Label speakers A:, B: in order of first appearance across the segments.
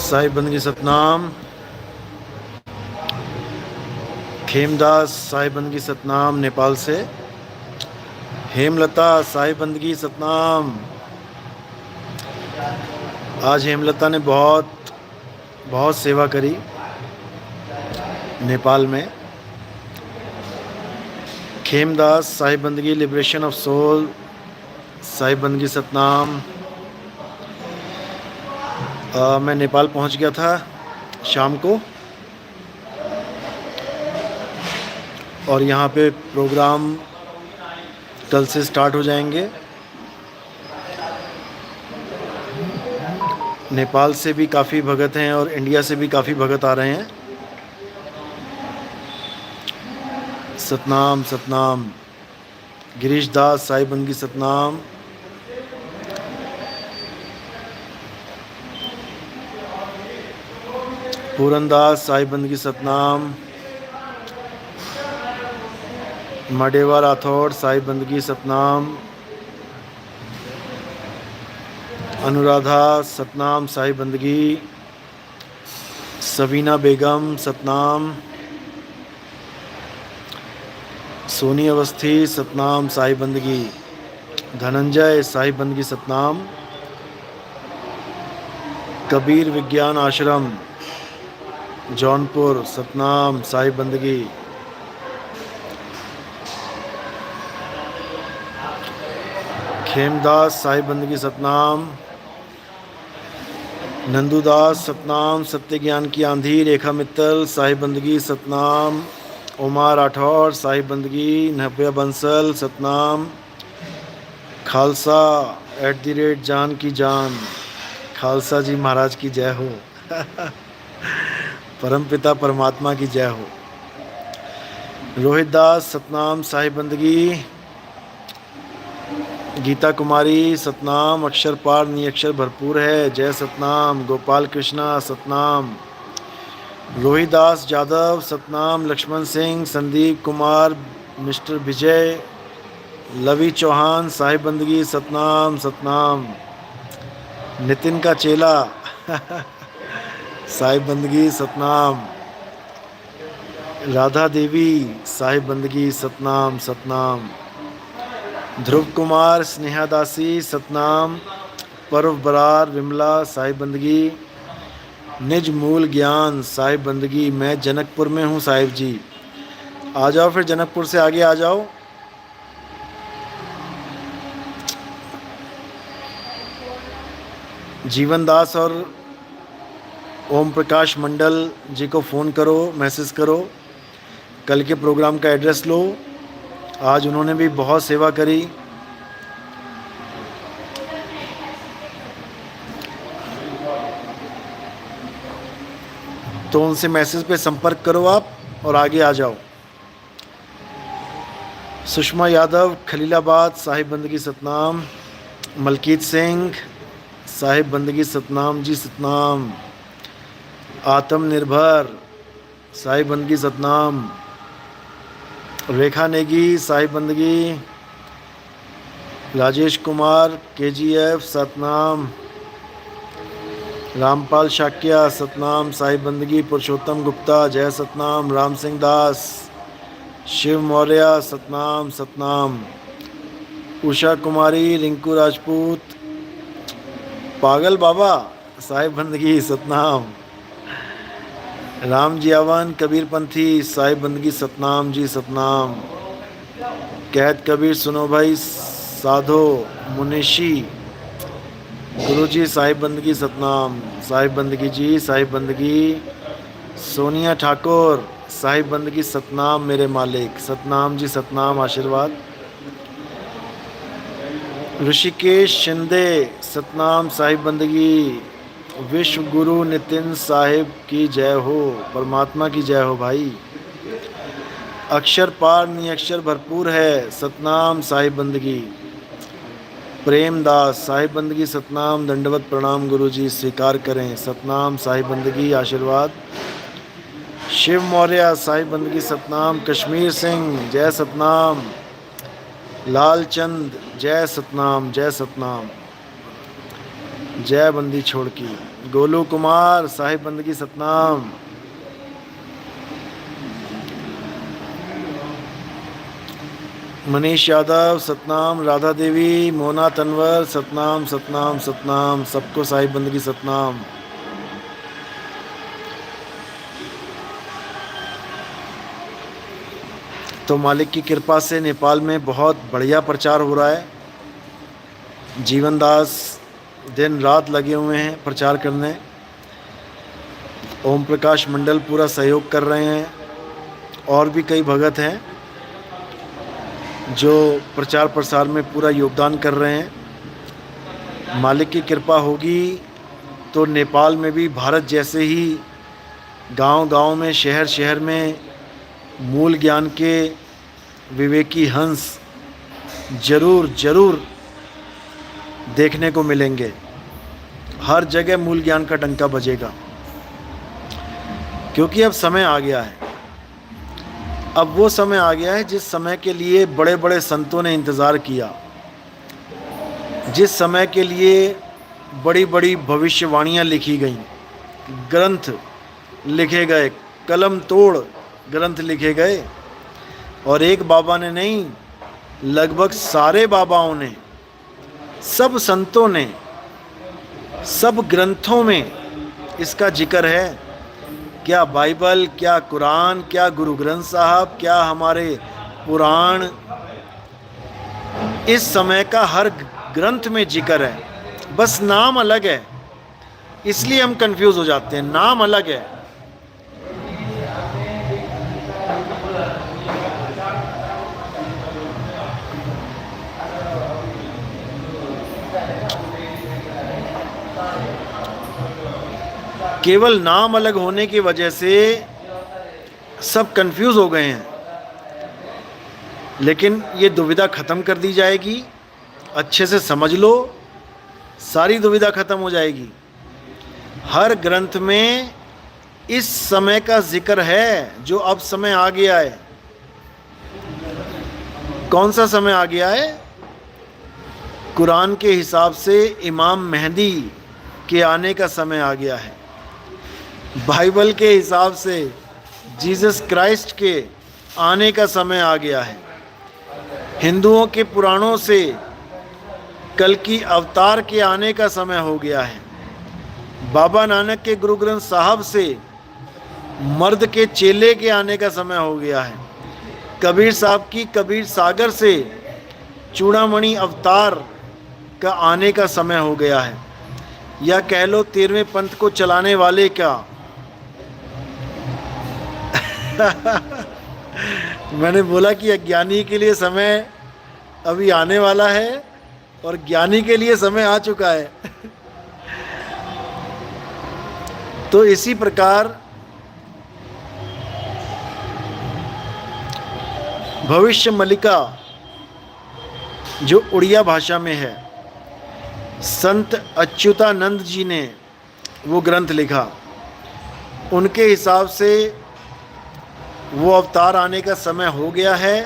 A: साहिब बंदगी सतनाम। खेमदास साहिब बंदगी सतनाम नेपाल से। हेमलता साहिब बंदगी सतनाम। आज हेमलता ने बहुत बहुत सेवा करी नेपाल में। खेमदास साहिब बंदगी लिबरेशन ऑफ सोल साहिब बंदगी सतनाम। मैं नेपाल पहुंच गया था शाम को और यहाँ पे प्रोग्राम कल से स्टार्ट हो जाएंगे। नेपाल से भी काफ़ी भगत हैं और इंडिया से भी काफ़ी भगत आ रहे हैं। सतनाम सतनाम। गिरीश दास साहिब बंदगी सतनाम। पूरनदास साहिब बंदगी सतनाम। मडेवा राठौड़ साहिब बंदगी सतनाम। अनुराधा सतनाम साहिब बंदगी। सबीना बेगम सतनाम। सोनी अवस्थी सतनाम साहिब बंदगी। धनंजय साहिब बंदगी सतनाम। कबीर विज्ञान आश्रम जौनपुर सतनाम साहिब बंदगी। खेमदास साहिब बंदगी सतनाम। नंदूदास सतनाम। सत्य ज्ञान की आंधी रेखा मित्तल साहिब बंदगी सतनाम। उमा राठौर साहिब बंदगी। नव्या बंसल सतनाम। खालसा @जान की जान। खालसा जी महाराज की जय हो। परमपिता परमात्मा की जय हो। रोहित दास सतनाम साहिब बंदगी। गीता कुमारी सतनाम। अक्षर पार निअक्षर भरपूर है जय सतनाम। गोपाल कृष्णा सतनाम। रोहित दास जादव सतनाम। लक्ष्मण सिंह, संदीप कुमार, मिस्टर विजय, लवी चौहान साहिब बंदगी सतनाम सतनाम। नितिन का चेला साहिब बंदगी सतनाम। राधा देवी साहिब बंदगी सतनाम सतनाम। ध्रुव कुमार, स्नेहा दासी सतनाम। पर्व बरार विमला साहिब बंदगी। निज मूल ज्ञान साहिब बंदगी। मैं जनकपुर में हूँ साहिब जी। आ जाओ फिर जनकपुर से आगे आ जाओ। जीवन दास और ओम प्रकाश मंडल जी को फ़ोन करो, मैसेज करो, कल के प्रोग्राम का एड्रेस लो। आज उन्होंने भी बहुत सेवा करी। तो उनसे मैसेज पे संपर्क करो आप और आगे आ जाओ। सुषमा यादव खलीलाबाद साहिब बंदगी सतनाम। मलकीत सिंह साहिब बंदगी सतनाम जी सतनाम। आत्मनिर्भर साहिब बंदगी सतनाम। रेखा नेगी साहिब बंदगी। राजेश कुमार KGF सतनाम। रामपाल शाक्या सतनाम साहिब बंदगी। पुरुषोत्तम गुप्ता जय सतनाम। राम सिंह दास, शिव मौर्य सतनाम सतनाम। उषा कुमारी, रिंकू राजपूत, पागल बाबा साहिब बंदगी सतनाम। राम जियावन, कबीर पंथी साहिब बंदगी सतनाम जी सतनाम। कैद कबीर सुनो भाई साधो मुनिशी गुरुजी साहिब बंदगी सतनाम। साहिब बंदगी जी साहिब बंदगी। सोनिया ठाकुर साहिब बंदगी सतनाम। मेरे मालिक सतनाम जी सतनाम आशीर्वाद। ऋषिकेश शिंदे सतनाम साहिब बंदगी। विश्व गुरु नितिन साहिब की जय हो। परमात्मा की जय हो भाई। अक्षर पार निअक्षर भरपूर है सतनाम साहिब बंदगी। प्रेमदास साहिब बंदगी सतनाम। दंडवत प्रणाम गुरुजी, स्वीकार करें सतनाम साहिब बंदगी आशीर्वाद। शिव मौर्य साहिब बंदगी सतनाम। कश्मीर सिंह जय सतनाम। लालचंद जय सतनाम जय सतनाम। जय बंदी छोड़ की। गोलू कुमार साहिब बंदगी सतनाम। मनीष यादव सतनाम। राधा देवी, मोना तनवर सतनाम सतनाम सतनाम। सबको साहिब बंदगी सतनाम। तो मालिक की कृपा से नेपाल में बहुत बढ़िया प्रचार हो रहा है। जीवन दास दिन रात लगे हुए हैं प्रचार करने। ओम प्रकाश मंडल पूरा सहयोग कर रहे हैं, और भी कई भगत हैं जो प्रचार प्रसार में पूरा योगदान कर रहे हैं। मालिक की कृपा होगी तो नेपाल में भी भारत जैसे ही गांव-गांव में, शहर-शहर में मूल ज्ञान के विवेकी हंस जरूर देखने को मिलेंगे। हर जगह मूल ज्ञान का डंका बजेगा, क्योंकि अब समय आ गया है। अब वो समय आ गया है जिस समय के लिए बड़े बड़े संतों ने इंतज़ार किया, जिस समय के लिए बड़ी बड़ी भविष्यवाणियाँ लिखी गईं, ग्रंथ लिखे गए, कलम तोड़ ग्रंथ लिखे गए। और एक बाबा ने नहीं, लगभग सारे बाबाओं ने, सब संतों ने, सब ग्रंथों में इसका जिक्र है। क्या बाइबल, क्या कुरान, क्या गुरु ग्रंथ साहब, क्या हमारे पुराण, इस समय का हर ग्रंथ में जिक्र है। बस नाम अलग है, इसलिए हम कंफ्यूज हो जाते हैं। नाम अलग है। केवल नाम अलग होने की वजह से सब कंफ्यूज हो गए हैं। लेकिन ये दुविधा ख़त्म कर दी जाएगी। अच्छे से समझ लो, सारी दुविधा ख़त्म हो जाएगी। हर ग्रंथ में इस समय का जिक्र है जो अब समय आ गया है। कौन सा समय आ गया है? कुरान के हिसाब से इमाम मेहदी के आने का समय आ गया है। बाइबल के हिसाब से जीसस क्राइस्ट के आने का समय आ गया है। हिंदुओं के पुराणों से कल की अवतार के आने का समय हो गया है। बाबा नानक के गुरु ग्रंथ साहब से मर्द के चेले के आने का समय हो गया है। कबीर साहब की कबीर सागर से चूड़ामणि अवतार का आने का समय हो गया है। या कह लो 13वें पंथ को चलाने वाले का मैंने बोला कि अज्ञानी के लिए समय अभी आने वाला है और ज्ञानी के लिए समय आ चुका है। तो इसी प्रकार भविष्य मलिका जो उड़िया भाषा में है, संत अच्युतानंद जी ने वो ग्रंथ लिखा। उनके हिसाब से वो अवतार आने का समय हो गया है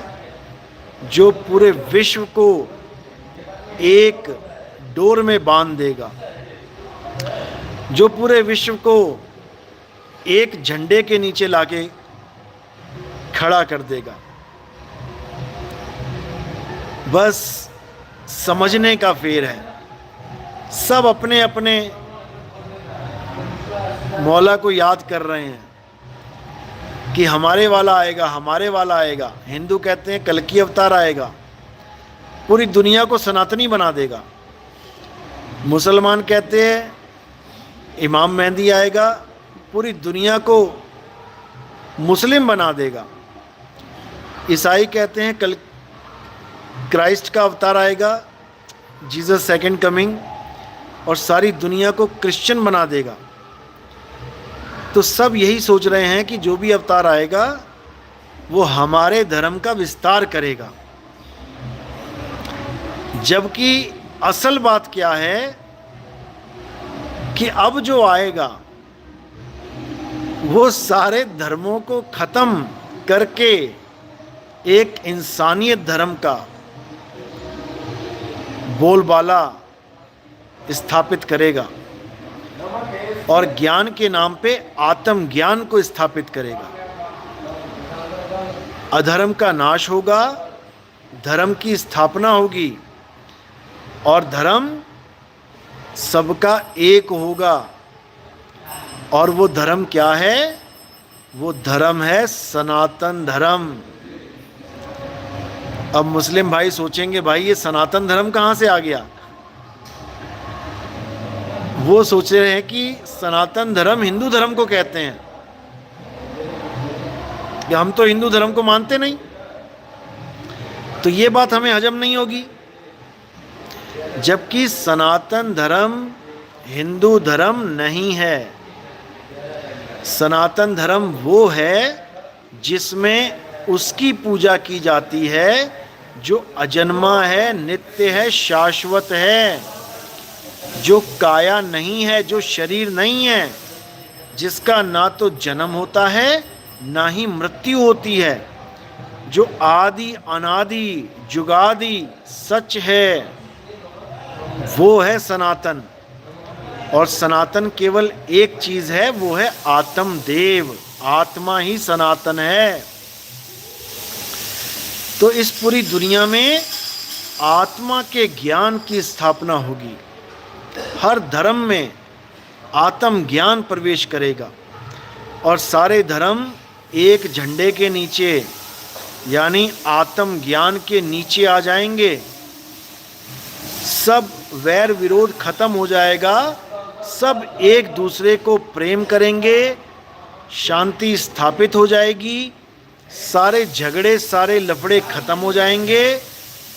A: जो पूरे विश्व को एक डोर में बांध देगा, जो पूरे विश्व को एक झंडे के नीचे लाके खड़ा कर देगा। बस समझने का फेर है। सब अपने अपने मौला को याद कर रहे हैं कि हमारे वाला आएगा, हमारे वाला आएगा। हिंदू कहते हैं कल्कि अवतार आएगा, पूरी दुनिया को सनातनी बना देगा। मुसलमान कहते हैं इमाम मेहदी आएगा, पूरी दुनिया को मुस्लिम बना देगा। ईसाई कहते हैं कल क्राइस्ट का अवतार आएगा, जीसस सेकंड कमिंग, और सारी दुनिया को क्रिश्चियन बना देगा। तो सब यही सोच रहे हैं कि जो भी अवतार आएगा वो हमारे धर्म का विस्तार करेगा। जबकि असल बात क्या है कि अब जो आएगा वो सारे धर्मों को खत्म करके एक इंसानियत धर्म का बोलबाला स्थापित करेगा। और ज्ञान के नाम पे आत्म ज्ञान को स्थापित करेगा। अधर्म का नाश होगा, धर्म की स्थापना होगी और धर्म सबका एक होगा। और वो धर्म क्या है? वो धर्म है सनातन धर्म। अब मुस्लिम भाई सोचेंगे भाई ये सनातन धर्म कहाँ से आ गया? वो सोच रहे हैं कि सनातन धर्म हिंदू धर्म को कहते हैं, कि हम तो हिंदू धर्म को मानते नहीं। तो ये बात हमें हजम नहीं होगी, जबकि सनातन धर्म हिंदू धर्म नहीं है। सनातन धर्म वो है जिसमें उसकी पूजा की जाती है जो अजन्मा है, नित्य है, शाश्वत है, जो काया नहीं है, जो शरीर नहीं है, जिसका ना तो जन्म होता है ना ही मृत्यु होती है, जो आदि अनादि जुगादि सच है, वो है सनातन। और सनातन केवल एक चीज है, वो है आत्मदेव। आत्मा ही सनातन है। तो इस पूरी दुनिया में आत्मा के ज्ञान की स्थापना होगी। हर धर्म में आत्म ज्ञान प्रवेश करेगा और सारे धर्म एक झंडे के नीचे यानी आत्म ज्ञान के नीचे आ जाएंगे। सब वैर विरोध खत्म हो जाएगा, सब एक दूसरे को प्रेम करेंगे, शांति स्थापित हो जाएगी, सारे झगड़े सारे लफड़े खत्म हो जाएंगे।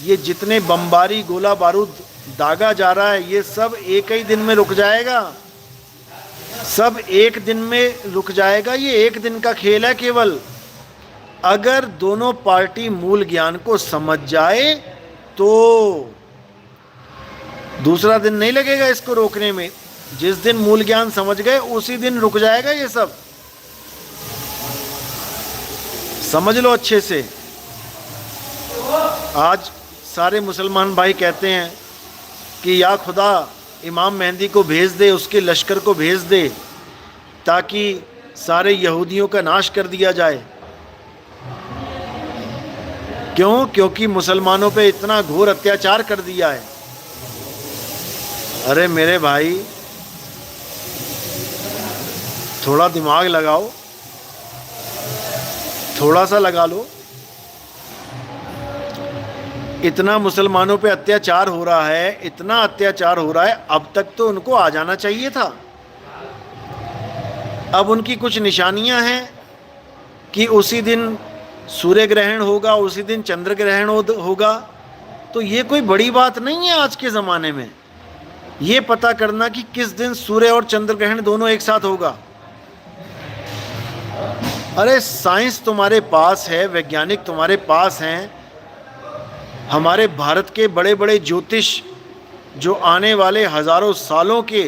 A: ये जितने बमबारी गोला बारूद दागा जा रहा है ये सब एक ही दिन में रुक जाएगा, सब एक दिन में रुक जाएगा। ये एक दिन का खेल है केवल। अगर दोनों पार्टी मूल ज्ञान को समझ जाए तो दूसरा दिन नहीं लगेगा इसको रोकने में। जिस दिन मूल ज्ञान समझ गए उसी दिन रुक जाएगा ये सब। समझ लो अच्छे से। आज सारे मुसलमान भाई कहते हैं कि या खुदा इमाम मेहंदी को भेज दे, उसके लश्कर को भेज दे ताकि सारे यहूदियों का नाश कर दिया जाए। क्यों? क्योंकि मुसलमानों पे इतना घोर अत्याचार कर दिया है। अरे मेरे भाई थोड़ा दिमाग लगाओ, थोड़ा सा लगा लो। इतना मुसलमानों पे अत्याचार हो रहा है, इतना अत्याचार हो रहा है, अब तक तो उनको आ जाना चाहिए था। अब उनकी कुछ निशानियां हैं कि उसी दिन सूर्य ग्रहण होगा, उसी दिन चंद्र ग्रहण होगा। तो ये कोई बड़ी बात नहीं है आज के ज़माने में ये पता करना कि किस दिन सूर्य और चंद्र ग्रहण दोनों एक साथ होगा। अरे साइंस तुम्हारे पास है, वैज्ञानिक तुम्हारे पास हैं। हमारे भारत के बड़े बड़े ज्योतिष जो आने वाले हज़ारों सालों के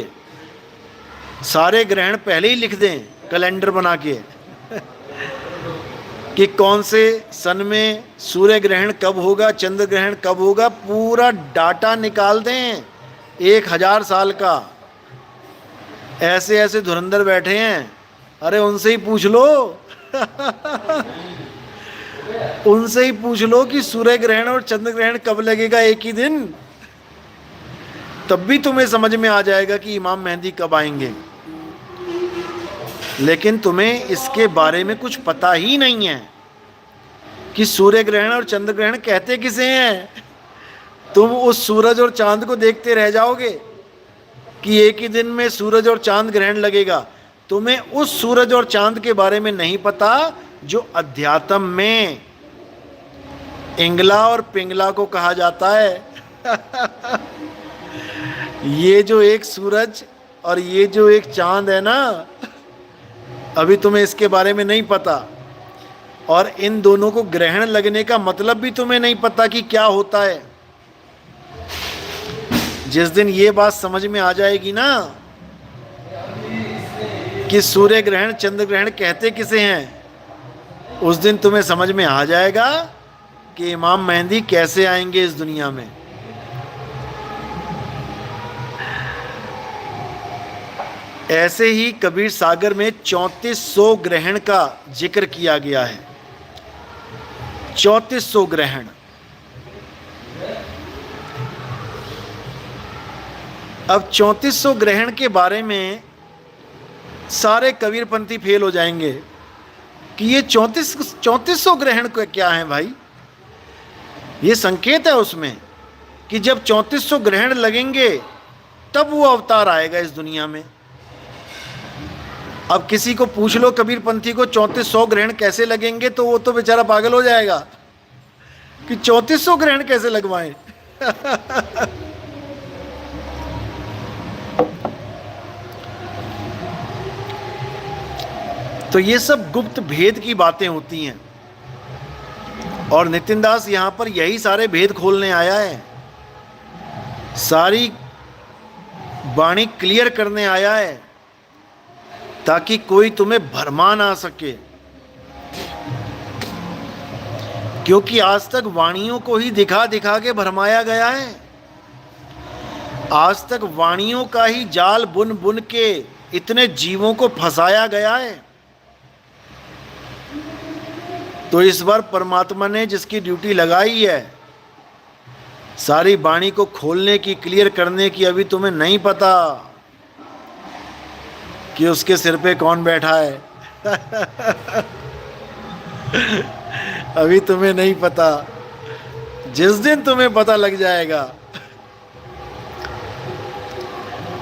A: सारे ग्रहण पहले ही लिख दें कैलेंडर बना के कि कौन से सन में सूर्य ग्रहण कब होगा, चंद्र ग्रहण कब होगा, पूरा डाटा निकाल दें 1000 साल का। ऐसे ऐसे धुरंधर बैठे हैं, अरे उनसे ही पूछ लो उनसे ही पूछ लो कि सूर्य ग्रहण और चंद्र ग्रहण कब लगेगा एक ही दिन, तब भी तुम्हें समझ में आ जाएगा कि इमाम मेहंदी कब आएंगे। लेकिन तुम्हें इसके बारे में कुछ पता ही नहीं है कि सूर्य ग्रहण और चंद्र ग्रहण कहते किसे हैं। तुम उस सूरज और चांद को देखते रह जाओगे कि एक ही दिन में सूरज और चांद ग्रहण लगेगा। तुम्हें उस सूरज और चांद के बारे में नहीं पता जो अध्यात्म में इंगला और पिंगला को कहा जाता है ये जो एक सूरज और ये जो एक चांद है ना, अभी तुम्हें इसके बारे में नहीं पता। और इन दोनों को ग्रहण लगने का मतलब भी तुम्हें नहीं पता कि क्या होता है। जिस दिन ये बात समझ में आ जाएगी ना कि सूर्य ग्रहण चंद्र ग्रहण कहते किसे हैं, उस दिन तुम्हें समझ में आ जाएगा कि इमाम मेहंदी कैसे आएंगे इस दुनिया में। ऐसे ही कबीर सागर में 3400 ग्रहण का जिक्र किया गया है। 3400 ग्रहण। अब 3400 ग्रहण के बारे में सारे कबीरपंथी फेल हो जाएंगे कि ये 3400 ग्रहण क्या है भाई। ये संकेत है उसमें कि जब 3400 ग्रहण लगेंगे तब वो अवतार आएगा इस दुनिया में। अब किसी को पूछ लो कबीरपंथी को 3400 ग्रहण कैसे लगेंगे, तो वो तो बेचारा पागल हो जाएगा कि 3400 ग्रहण कैसे लगवाएं। तो ये सब गुप्त भेद की बातें होती हैं और नितिन दास यहां पर यही सारे भेद खोलने आया है, सारी वाणी क्लियर करने आया है ताकि कोई तुम्हें भरमा ना सके। क्योंकि आज तक वाणियों को ही दिखा दिखा के भरमाया गया है। आज तक वाणियों का ही जाल बुन बुन के इतने जीवों को फंसाया गया है। तो इस बार परमात्मा ने जिसकी ड्यूटी लगाई है सारी वाणी को खोलने की, क्लियर करने की, अभी तुम्हें नहीं पता कि उसके सिर पे कौन बैठा है। अभी तुम्हें नहीं पता, जिस दिन तुम्हें पता लग जाएगा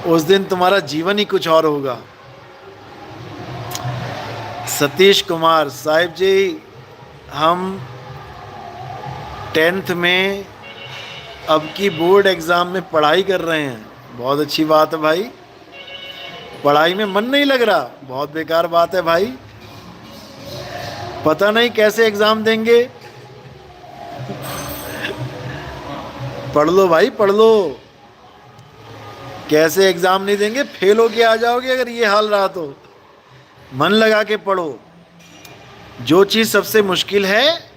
A: उस दिन तुम्हारा जीवन ही कुछ और होगा। सतीश कुमार साहिब जी, हम 10th में अब की बोर्ड एग्ज़ाम में पढ़ाई कर रहे हैं। बहुत अच्छी बात है भाई। पढ़ाई में मन नहीं लग रहा, बहुत बेकार बात है भाई। पता नहीं कैसे एग्ज़ाम देंगे। पढ़ लो भाई, पढ़ लो। कैसे एग्ज़ाम नहीं देंगे, फेल होके आ जाओगे अगर ये हाल रहा तो। मन लगा के पढ़ो। जो चीज़ सबसे मुश्किल है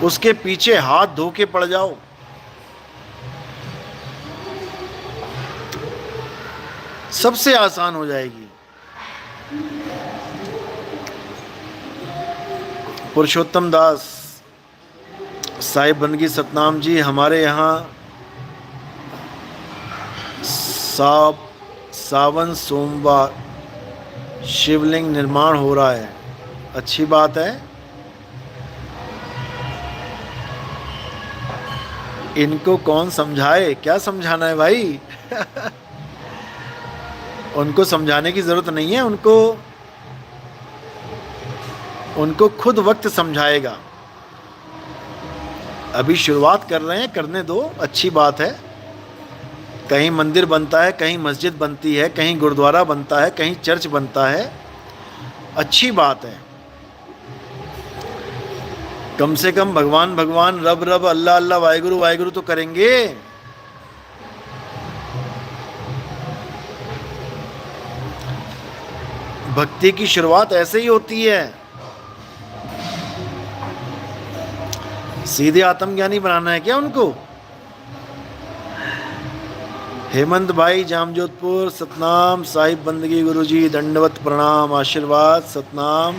A: उसके पीछे हाथ धो के पड़ जाओ। सबसे आसान हो जाएगी। पुरुषोत्तम दास साहिब बंदगी सतनाम जी, हमारे यहाँ सावन सोमवार शिवलिंग निर्माण हो रहा है। अच्छी बात है। इनको कौन समझाए? क्या समझाना है भाई? उनको समझाने की ज़रूरत नहीं है। उनको खुद वक्त समझाएगा। अभी शुरुआत कर रहे हैं, करने दो। अच्छी बात है। कहीं मंदिर बनता है, कहीं मस्जिद बनती है, कहीं गुरुद्वारा बनता है, कहीं चर्च बनता है। अच्छी बात है। कम से कम भगवान भगवान, रब रब, अल्लाह अल्लाह, वाहिगुरु वाहिगुरु तो करेंगे। भक्ति की शुरुआत ऐसे ही होती है। सीधे आत्मज्ञानी बनाना है क्या उनको? हेमंत भाई जामजोधपुर, सतनाम साहिब बंदगी गुरुजी, दंडवत प्रणाम, आशीर्वाद, सतनाम।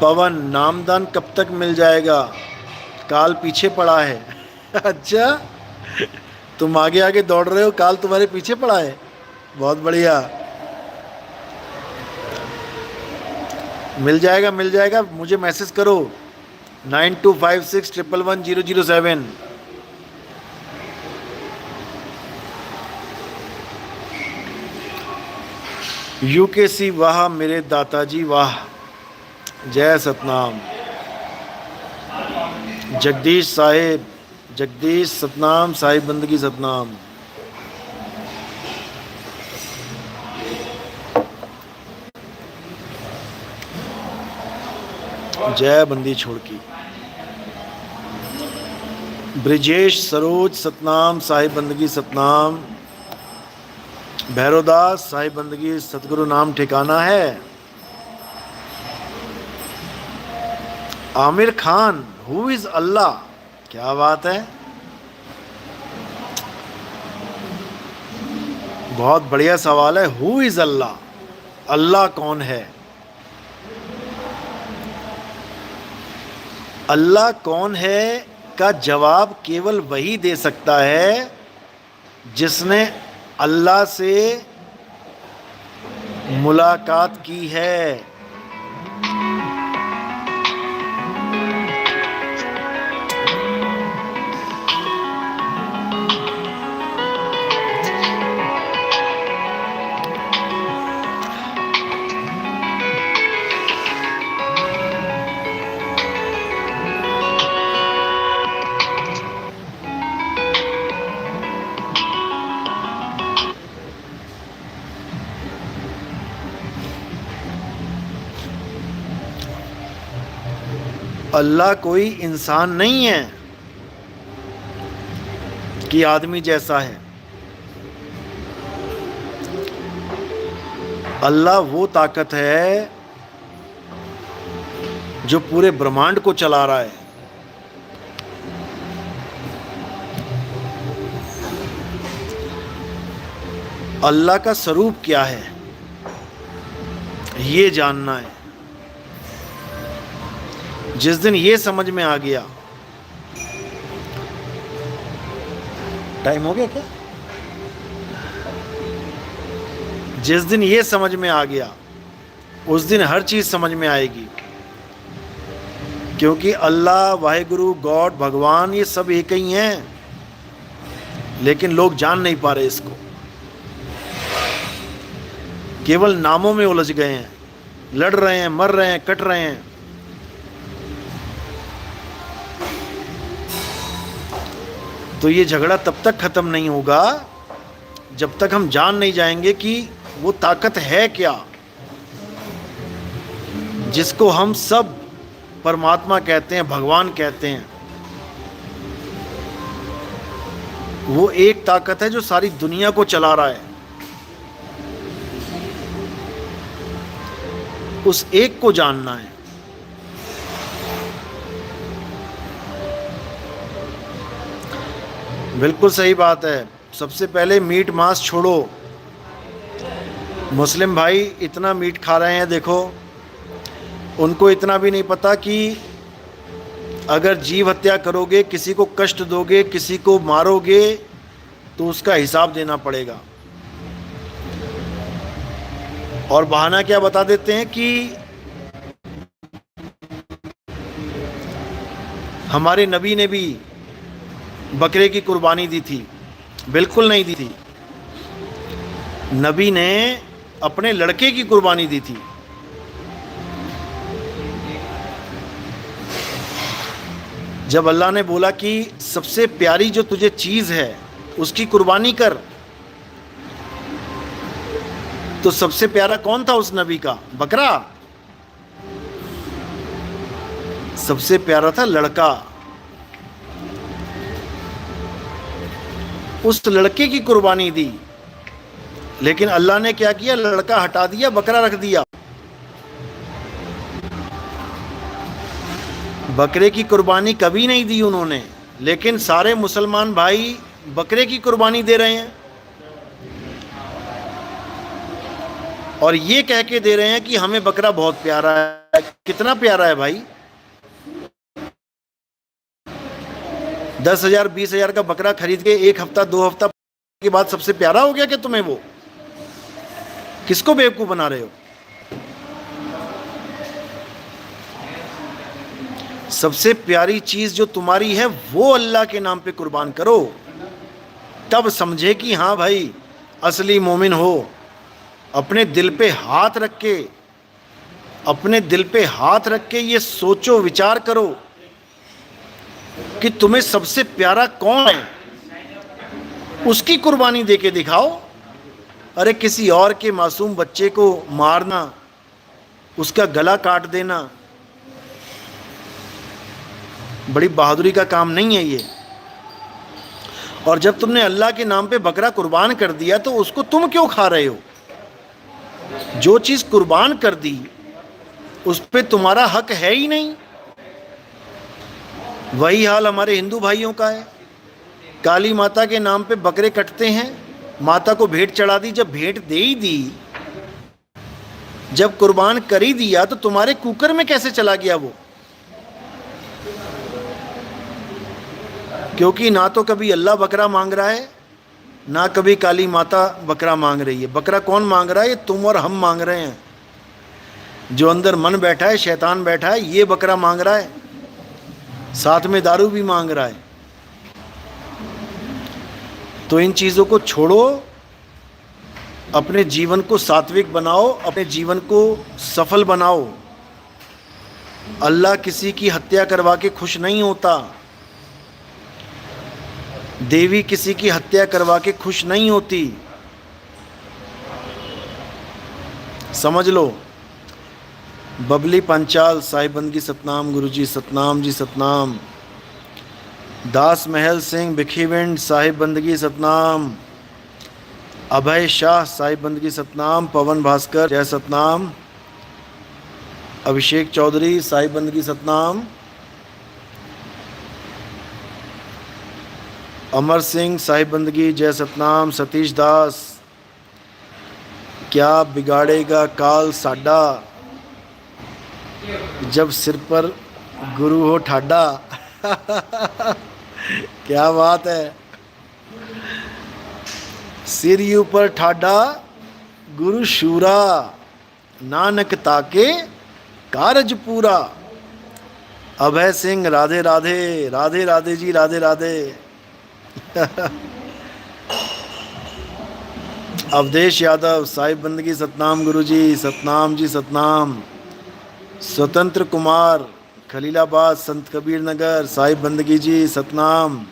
A: पवन, नामदान कब तक मिल जाएगा? काल पीछे पड़ा है। अच्छा, तुम आगे आगे दौड़ रहे हो, काल तुम्हारे पीछे पड़ा है। बहुत बढ़िया। मिल जाएगा, मिल जाएगा। मुझे मैसेज करो 9256111007। यूकेसी, वाह मेरे दाताजी वाह। जय सतनाम। जगदीश साहिब, जगदीश सतनाम साहिब बंदगी सतनाम। जय बंदी छोड़ की। ब्रिजेश सरोज सतनाम साहिब बंदगी सतनाम। भैरवदास साहिब बंदगी सतगुरु नाम ठिकाना है। आमिर खान, हु इज अल्लाह? क्या बात है। बहुत बढ़िया सवाल है। हु इज अल्लाह, अल्लाह कौन है? अल्लाह कौन है का जवाब केवल वही दे सकता है जिसने अल्लाह से मुलाकात की है। अल्लाह कोई इंसान नहीं है कि आदमी जैसा है। अल्लाह वो ताकत है जो पूरे ब्रह्मांड को चला रहा है। अल्लाह का स्वरूप क्या है ये जानना है। जिस दिन ये समझ में आ गया, टाइम हो गया क्या? जिस दिन ये समझ में आ गया उस दिन हर चीज समझ में आएगी, क्योंकि अल्लाह, वाहेगुरु, गॉड, भगवान ये सब एक ही हैं, लेकिन लोग जान नहीं पा रहे इसको। केवल नामों में उलझ गए हैं, लड़ रहे हैं, मर रहे हैं, कट रहे हैं। तो ये झगड़ा तब तक खत्म नहीं होगा जब तक हम जान नहीं जाएंगे कि वो ताकत है क्या जिसको हम सब परमात्मा कहते हैं, भगवान कहते हैं। वो एक ताकत है जो सारी दुनिया को चला रहा है। उस एक को जानना है। बिल्कुल सही बात है। सबसे पहले मीट मांस छोड़ो। मुस्लिम भाई इतना मीट खा रहे हैं, देखो उनको इतना भी नहीं पता कि अगर जीव हत्या करोगे, किसी को कष्ट दोगे, किसी को मारोगे तो उसका हिसाब देना पड़ेगा। और बहाना क्या बता देते हैं कि हमारे नबी ने भी बकरे की कुर्बानी दी थी। बिल्कुल नहीं दी थी। नबी ने अपने लड़के की कुर्बानी दी थी। जब अल्लाह ने बोला कि सबसे प्यारी जो तुझे चीज है उसकी कुर्बानी कर, तो सबसे प्यारा कौन था उस नबी का? बकरा। सबसे प्यारा था लड़का। उस लड़के की कुर्बानी दी, लेकिन अल्लाह ने क्या किया? लड़का हटा दिया, बकरा रख दिया। बकरे की कुर्बानी कभी नहीं दी उन्होंने, लेकिन सारे मुसलमान भाई बकरे की कुर्बानी दे रहे हैं और ये कह के दे रहे हैं कि हमें बकरा बहुत प्यारा है। कितना प्यारा है भाई? 10,000 20,000 का बकरा खरीद के 1 हफ्ता 2 हफ्ता के बाद सबसे प्यारा हो गया क्या तुम्हें? वो किसको बेवकूफ बना रहे हो? सबसे प्यारी चीज जो तुम्हारी है वो अल्लाह के नाम पे कुर्बान करो, तब समझे कि हाँ भाई असली मोमिन हो। अपने दिल पे हाथ रख के, अपने दिल पे हाथ रख के ये सोचो, विचार करो कि तुम्हें सबसे प्यारा कौन है, उसकी कुर्बानी देके दिखाओ। अरे किसी और के मासूम बच्चे को मारना, उसका गला काट देना बड़ी बहादुरी का काम नहीं है ये। और जब तुमने अल्लाह के नाम पे बकरा कुर्बान कर दिया तो उसको तुम क्यों खा रहे हो? जो चीज कुर्बान कर दी उस पे तुम्हारा हक है ही नहीं। वही हाल हमारे हिंदू भाइयों का है। काली माता के नाम पे बकरे कटते हैं, माता को भेंट चढ़ा दी, जब भेंट दे ही दी, जब कुर्बान कर ही दिया, तो तुम्हारे कुकर में कैसे चला गया वो? क्योंकि ना तो कभी अल्लाह बकरा मांग रहा है, ना कभी काली माता बकरा मांग रही है। बकरा कौन मांग रहा है? ये तुम और हम मांग रहे हैं। जो अंदर मन बैठा है, शैतान बैठा है, ये बकरा मांग रहा है, साथ में दारू भी मांग रहा है। तो इन चीज़ों को छोड़ो, अपने जीवन को सात्विक बनाओ, अपने जीवन को सफल बनाओ। अल्लाह किसी की हत्या करवा के खुश नहीं होता, देवी किसी की हत्या करवा के खुश नहीं होती, समझ लो। बबली पंचाल साहिब बंदगी सतनाम, गुरुजी सतनाम जी सतनाम। दास महल सिंह भिखीविंड साहिब बंदगी सतनाम। अभय शाह साहिब बंदगी सतनाम। पवन भास्कर जय सतनाम। अभिषेक चौधरी साहिब बंदगी सतनाम। अमर सिंह साहिब बंदगी जय सतनाम। सतीश दास, क्या बिगाड़ेगा काल साडा, जब सिर पर गुरु हो ठाडा। क्या बात है, सिर ऊपर ठाडा गुरु शूरा, नानक ताके कारज पूरा। अभय सिंह राधे राधे, राधे राधे जी, राधे राधे। अवधेश यादव साहिब बंदगी सतनाम, गुरुजी सतनाम जी सतनाम। स्वतंत्र कुमार खलीलाबाद संत कबीर नगर साहिब बंदगी जी सतनाम।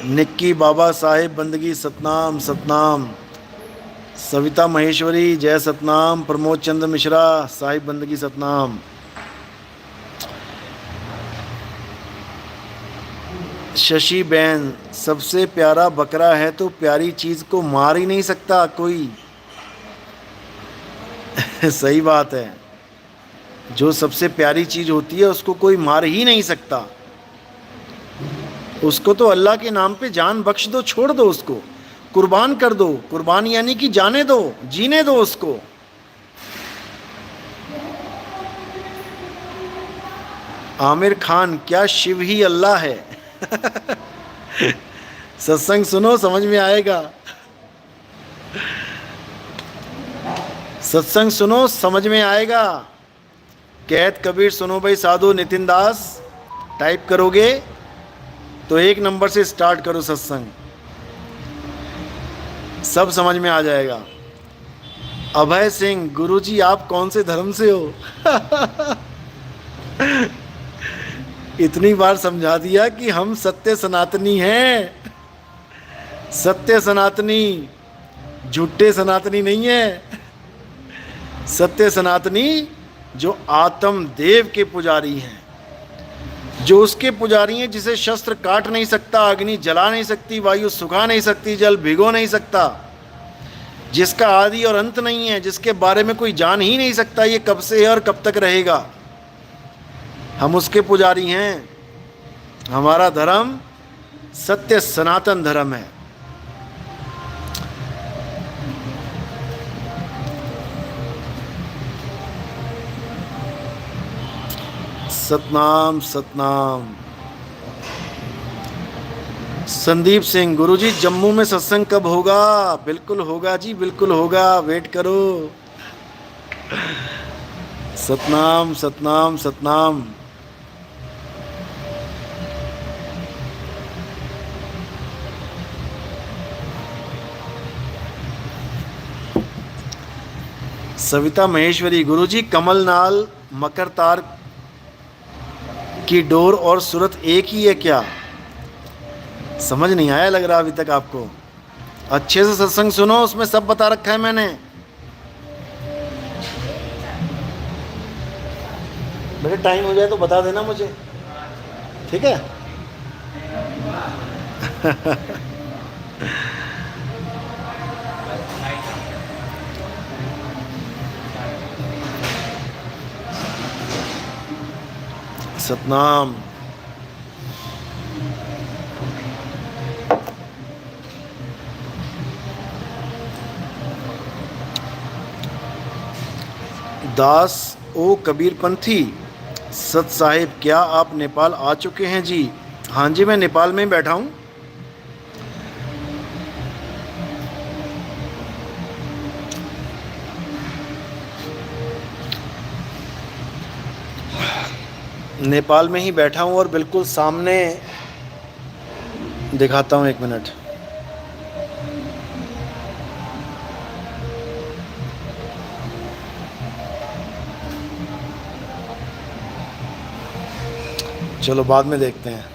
A: निक्की बाबा साहिब बंदगी सतनाम सतनाम। सविता महेश्वरी जय सतनाम। प्रमोद चंद्र मिश्रा साहिब बंदगी सतनाम। शशि बैन, सबसे प्यारा बकरा है तो प्यारी चीज को मार ही नहीं सकता कोई। सही बात है, जो सबसे प्यारी चीज होती है उसको कोई मार ही नहीं सकता। उसको तो अल्लाह के नाम पे जान बख्श दो, छोड़ दो, उसको कुर्बान कर दो। कुर्बान यानी कि जाने दो, जीने दो उसको। आमिर खान, क्या शिव ही अल्लाह है? सत्संग सुनो, समझ में आएगा। सत्संग सुनो, समझ में आएगा। कहत कबीर सुनो भाई साधु। नितिन दास, टाइप करोगे तो 1 नंबर से स्टार्ट करो सत्संग, सब समझ में आ जाएगा। अभय सिंह, गुरुजी आप कौन से धर्म से हो? इतनी बार समझा दिया कि हम सत्य सनातनी हैं। सत्य सनातनी, झूठे सनातनी नहीं है। सत्य सनातनी जो आत्म देव के पुजारी हैं, जो उसके पुजारी हैं जिसे शस्त्र काट नहीं सकता, अग्नि जला नहीं सकती, वायु सुखा नहीं सकती, जल भिगो नहीं सकता, जिसका आदि और अंत नहीं है, जिसके बारे में कोई जान ही नहीं सकता ये कब से है और कब तक रहेगा। हम उसके पुजारी हैं। हमारा धर्म सत्य सनातन धर्म है। सतनाम सतनाम। संदीप सिंह, गुरुजी जम्मू में सत्संग कब होगा? बिल्कुल होगा जी, बिल्कुल होगा, वेट करो। सतनाम सतनाम सतनाम। सविता महेश्वरी, गुरुजी कमलनाल मकर तार की डोर और सूरत एक ही है क्या? समझ नहीं आया लग रहा अभी तक आपको। अच्छे से सत्संग सुनो, उसमें सब बता रखा है मैंने। मेरे टाइम हो जाए तो बता देना मुझे, ठीक है? सतनाम। दास ओ कबीर पंथी सत साहिब, क्या आप नेपाल आ चुके हैं जी? हाँ जी, मैं नेपाल में ही बैठा हूँ। नेपाल में ही बैठा हूँ और बिल्कुल सामने दिखाता हूँ, एक मिनट। चलो बाद में देखते हैं।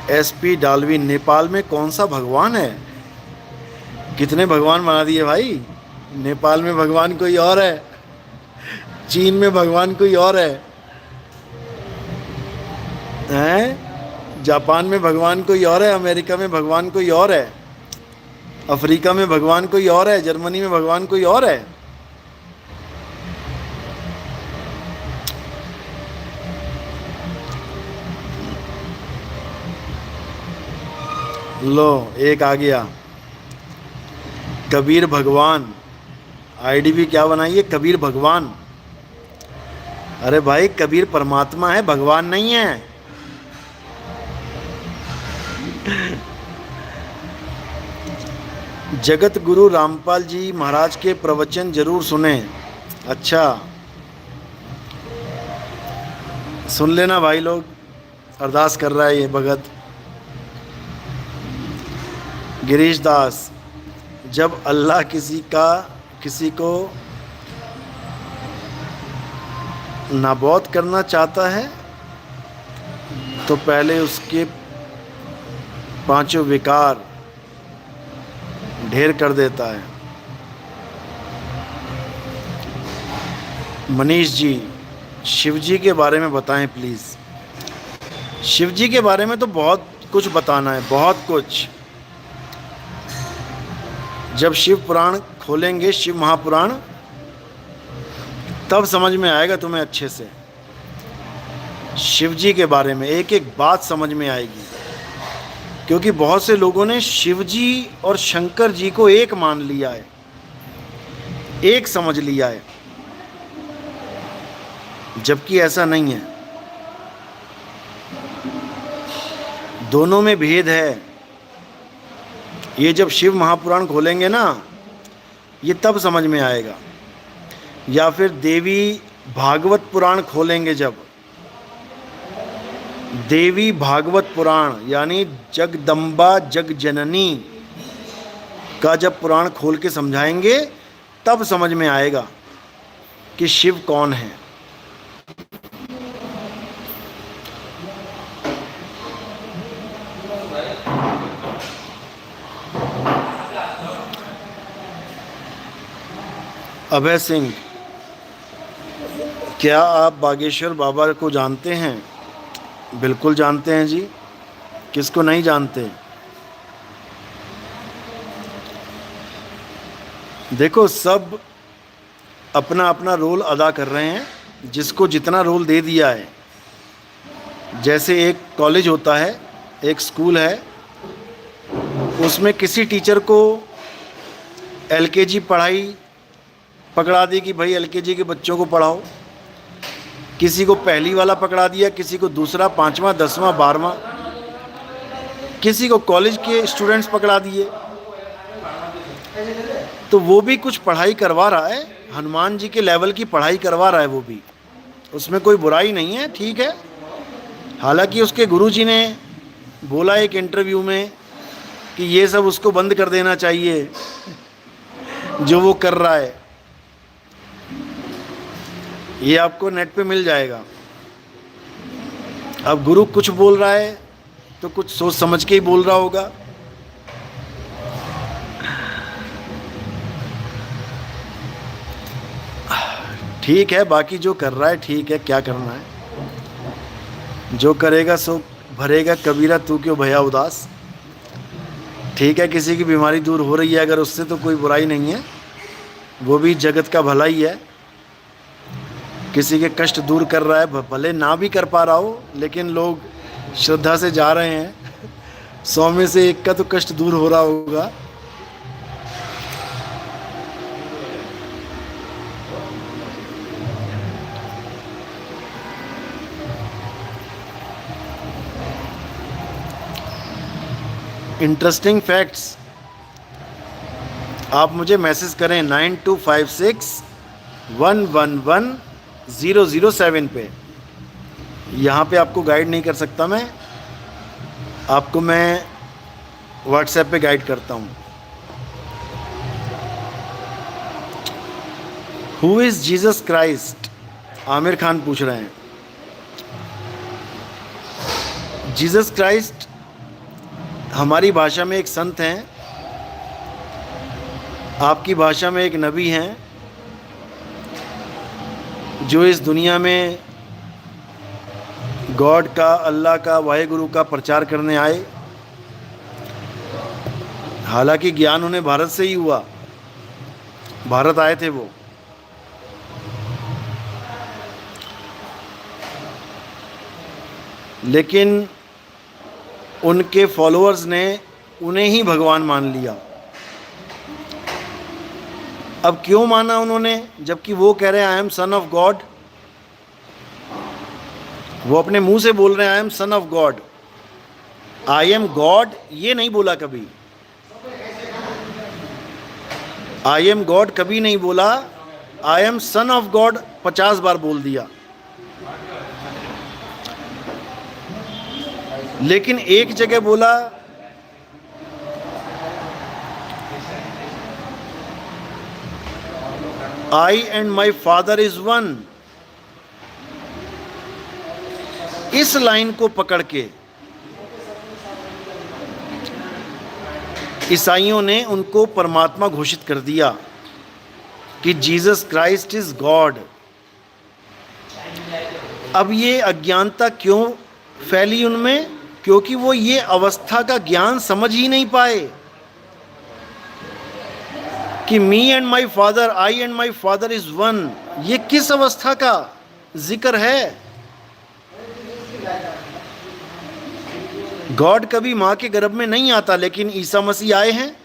A: एसपी डालवी, नेपाल में कौन सा भगवान है? कितने भगवान बना दिए भाई। नेपाल में भगवान कोई और है, चीन में भगवान कोई और है, हैं? जापान में भगवान कोई और है, अमेरिका में भगवान कोई और है, अफ्रीका में भगवान कोई और है, जर्मनी में भगवान कोई और है। लो एक आ गया, कबीर भगवान। आईडी भी क्या बनाई है, कबीर भगवान। अरे भाई, कबीर परमात्मा है, भगवान नहीं है। जगत गुरु रामपाल जी महाराज के प्रवचन जरूर सुने। अच्छा, सुन लेना भाई लोग, अरदास कर रहा है ये भगत। गिरीश दास, जब अल्लाह किसी को नाबूद करना चाहता है तो पहले उसके पांचों विकार ढेर कर देता है। मनीष जी, शिव जी के बारे में बताएं प्लीज़। शिव जी के बारे में तो बहुत कुछ बताना है, बहुत कुछ। जब शिव पुराण खोलेंगे, शिव महापुराण, तब समझ में आएगा तुम्हें अच्छे से। शिव जी के बारे में एक एक बात समझ में आएगी, क्योंकि बहुत से लोगों ने शिव जी और शंकर जी को एक मान लिया है, एक समझ लिया है, जबकि ऐसा नहीं है। दोनों में भेद है। ये जब शिव महापुराण खोलेंगे ना, ये तब समझ में आएगा। या फिर देवी भागवत पुराण खोलेंगे, जब देवी भागवत पुराण यानी जगदम्बा जग जननी का जब पुराण खोल के समझाएंगे, तब समझ में आएगा कि शिव कौन है। अभय सिंह, क्या आप बागेश्वर बाबा को जानते हैं? बिल्कुल जानते हैं जी, किसको नहीं जानते। देखो, सब अपना अपना रोल अदा कर रहे हैं, जिसको जितना रोल दे दिया है। जैसे एक कॉलेज होता है, एक स्कूल है, उसमें किसी टीचर को एलकेजी पढ़ाई पकड़ा दी कि भाई एलकेजी के बच्चों को पढ़ाओ, किसी को पहली वाला पकड़ा दिया, किसी को दूसरा, पांचवा, 10वां, 12वां, किसी को कॉलेज के स्टूडेंट्स पकड़ा दिए। तो वो भी कुछ पढ़ाई करवा रहा है, हनुमान जी के लेवल की पढ़ाई करवा रहा है वो भी, उसमें कोई बुराई नहीं है, ठीक है। हालांकि उसके गुरुजी ने बोला एक इंटरव्यू में कि ये सब उसको बंद कर देना चाहिए जो वो कर रहा है। ये आपको नेट पे मिल जाएगा। अब गुरु कुछ बोल रहा है तो कुछ सोच समझ के ही बोल रहा होगा। ठीक है, बाकी जो कर रहा है ठीक है, क्या करना है, जो करेगा सो भरेगा। कबीरा तू क्यों भया उदास। ठीक है, किसी की बीमारी दूर हो रही है अगर उससे, तो कोई बुराई नहीं है। वो भी जगत का भला ही है, किसी के कष्ट दूर कर रहा है, भले ना भी कर पा रहा हो, लेकिन लोग श्रद्धा से जा रहे हैं। 100 में से एक का तो कष्ट दूर हो रहा होगा। इंटरेस्टिंग फैक्ट्स आप मुझे मैसेज करें 9256111007 पे। यहाँ पे आपको गाइड नहीं कर सकता मैं, आपको मैं व्हाट्सएप पे गाइड करता हूँ। Who is Jesus Christ? Aamir Khan पूछ रहे हैं। जीसस क्राइस्ट हमारी भाषा में एक संत हैं, आपकी भाषा में एक नबी हैं, जो इस दुनिया में गॉड का, अल्लाह का, वाहेगुरु का प्रचार करने आए। हालांकि ज्ञान उन्हें भारत से ही हुआ, भारत आए थे वो। लेकिन उनके फॉलोअर्स ने उन्हें ही भगवान मान लिया। अब क्यों माना उन्होंने, जबकि वो कह रहे हैं आई एम सन ऑफ गॉड? वो अपने मुंह से बोल रहे हैं आई am son of God. I am God ये नहीं बोला कभी, आई एम गॉड कभी नहीं बोला, I am son of God 50 बार बोल दिया। लेकिन एक जगह बोला I and my father is one. इस लाइन को पकड़ के ईसाइयों ने उनको परमात्मा घोषित कर दिया कि जीसस क्राइस्ट इज गॉड। अब ये अज्ञानता क्यों फैली उनमें? क्योंकि वो ये अवस्था का ज्ञान समझ ही नहीं पाए कि me and my father, I and my father is one. ये किस अवस्था का जिक्र है? गॉड कभी मां के गर्भ में नहीं आता, लेकिन ईसा मसीह आए हैं,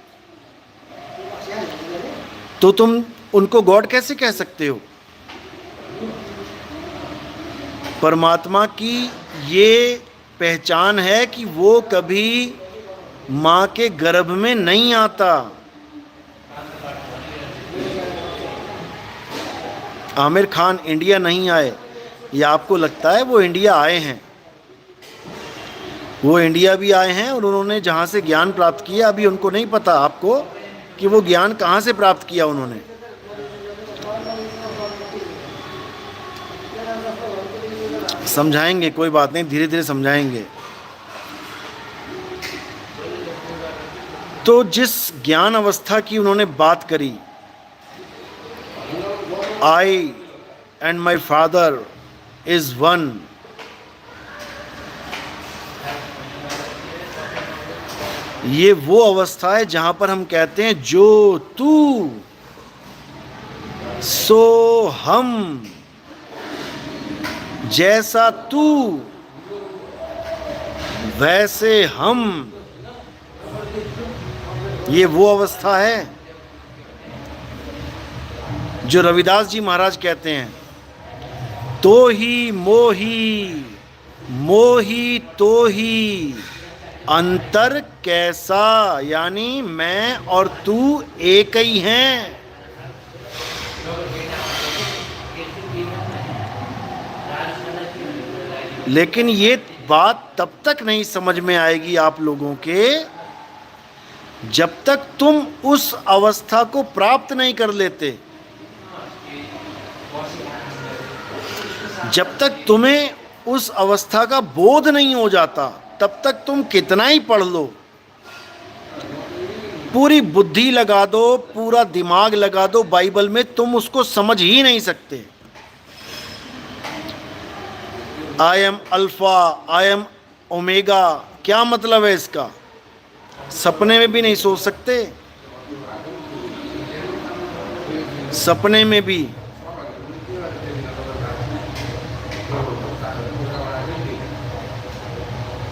A: तो तुम उनको गॉड कैसे कह सकते हो? परमात्मा की ये पहचान है कि वो कभी मां के गर्भ में नहीं आता। आमिर खान इंडिया नहीं आए, या आपको लगता है वो इंडिया आए हैं? वो इंडिया भी आए हैं और उन्होंने जहाँ से ज्ञान प्राप्त किया, अभी उनको नहीं पता आपको कि वो ज्ञान कहाँ से प्राप्त किया उन्होंने। समझाएंगे, कोई बात नहीं, धीरे धीरे समझाएंगे। तो जिस ज्ञान अवस्था की उन्होंने बात करी, I and my father is one, ये वो अवस्था है जहां पर हम कहते हैं जो तू सो हम, जैसा तू वैसे हम। ये वो अवस्था है जो रविदास जी महाराज कहते हैं, तो ही मोही मोही तो ही अंतर कैसा, यानी मैं और तू एक ही हैं। लेकिन ये बात तब तक नहीं समझ में आएगी आप लोगों के, जब तक तुम उस अवस्था को प्राप्त नहीं कर लेते। जब तक तुम्हें उस अवस्था का बोध नहीं हो जाता, तब तक तुम कितना ही पढ़ लो, पूरी बुद्धि लगा दो, पूरा दिमाग लगा दो बाइबल में, तुम उसको समझ ही नहीं सकते। I am alpha, I am omega, क्या मतलब है इसका? सपने में भी नहीं सोच सकते। सपने में भी।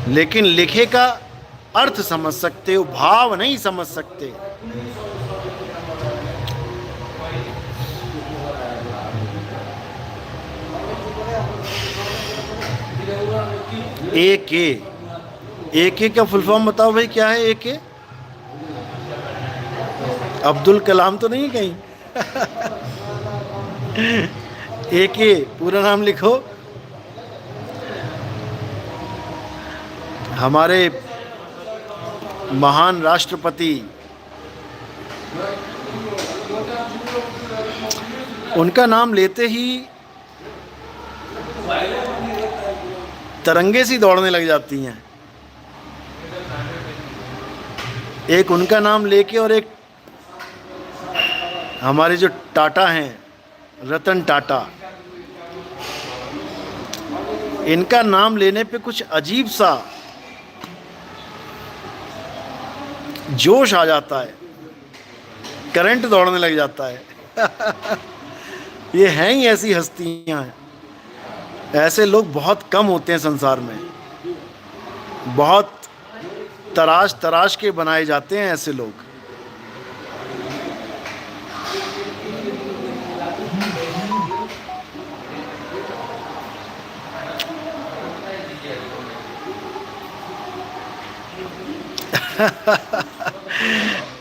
A: लेकिन लिखे का अर्थ समझ सकते हो, भाव नहीं समझ सकते। ए के का फुल फॉर्म बताओ भाई, क्या है ए के? अब्दुल कलाम तो नहीं कहीं? ए के पूरा नाम लिखो। हमारे महान राष्ट्रपति, उनका नाम लेते ही तरंगे सी दौड़ने लग जाती हैं। एक उनका नाम लेके और एक हमारे जो टाटा हैं, रतन टाटा, इनका नाम लेने पे कुछ अजीब सा जोश आ जाता है, करंट दौड़ने लग जाता है। ये हैं ही ऐसी हस्तियां हैं। ऐसे लोग बहुत कम होते हैं संसार में, बहुत तराश तराश के बनाए जाते हैं ऐसे लोग।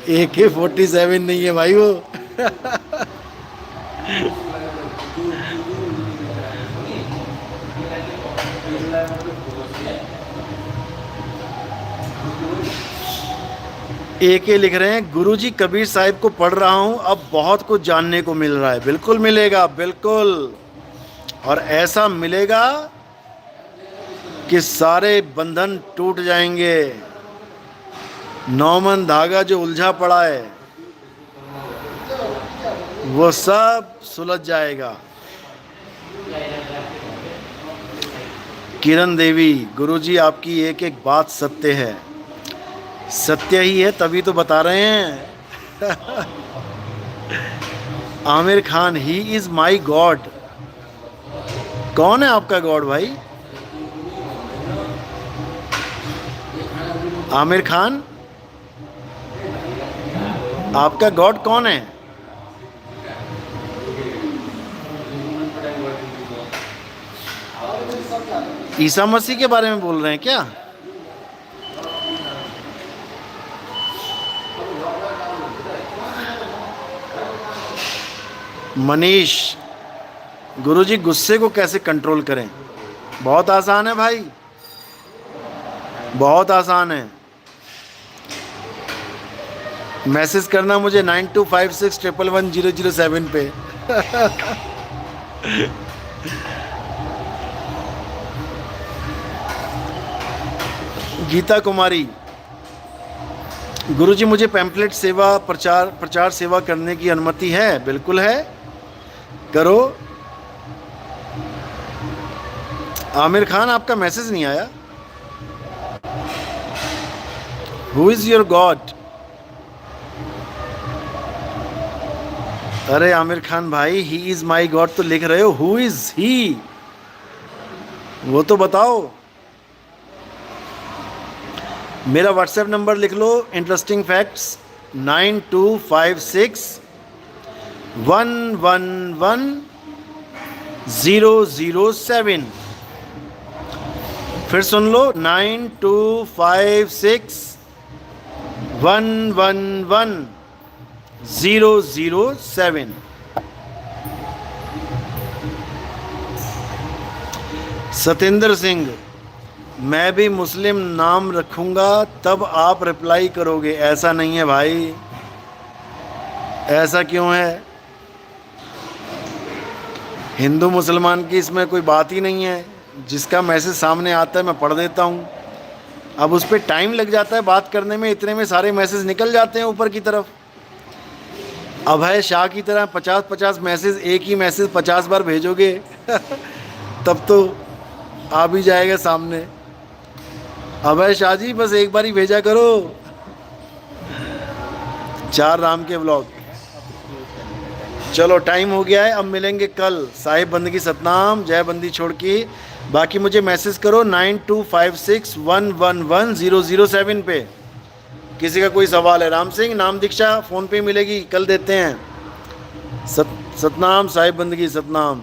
A: AK-47 नहीं है भाई वो। AK लिख रहे हैं, गुरुजी कबीर साहिब को पढ़ रहा हूं, अब बहुत कुछ जानने को मिल रहा है। बिल्कुल मिलेगा, बिल्कुल। और ऐसा मिलेगा कि सारे बंधन टूट जाएंगे। नौमन धागा जो उलझा पड़ा है वो सब सुलझ जाएगा। किरण देवी, गुरुजी आपकी एक एक बात सत्य है। सत्य ही है तभी तो बता रहे हैं। Aamir Khan, he is my God. कौन है आपका गॉड भाई? आमिर खान, आपका गॉड कौन है? ईसा मसीह के बारे में बोल रहे हैं क्या? मनीष, गुरुजी गुस्से को कैसे कंट्रोल करें? बहुत आसान है भाई, बहुत आसान है। मैसेज करना मुझे 9256111007 पे। गीता कुमारी, गुरुजी मुझे पैम्पलेट सेवा प्रचार सेवा करने की अनुमति है? बिल्कुल है, करो। आमिर खान, आपका मैसेज नहीं आया। Who is your God? अरे आमिर खान भाई, ही इज माई गॉड तो लिख रहे हो, हु इज ही वो तो बताओ। मेरा व्हाट्सएप नंबर लिख लो, इंटरेस्टिंग फैक्ट्स 9256111007। फिर सुन लो, 9256111007। सतेंद्र सिंह, मैं भी मुस्लिम नाम रखूंगा तब आप रिप्लाई करोगे। ऐसा नहीं है भाई, ऐसा क्यों है? हिंदू मुसलमान की इसमें कोई बात ही नहीं है। जिसका मैसेज सामने आता है मैं पढ़ देता हूँ। अब उस पर टाइम लग जाता है बात करने में, इतने में सारे मैसेज निकल जाते हैं ऊपर की तरफ। अभय शाह की तरह 50-50 मैसेज, एक ही मैसेज 50 बार भेजोगे तब तो आ भी जाएगा सामने। अभय शाह जी, बस एक बार ही भेजा करो। 4 राम के ब्लॉग, चलो टाइम हो गया है, अब मिलेंगे कल। साहिब बंदगी सतनाम, जय बंदी छोड़ की। बाकी मुझे मैसेज करो 9256111007 पे। किसी का कोई सवाल है? राम सिंह, नाम दीक्षा फ़ोन पे मिलेगी, कल देते हैं। सतनाम, साहिब बंदगी सतनाम।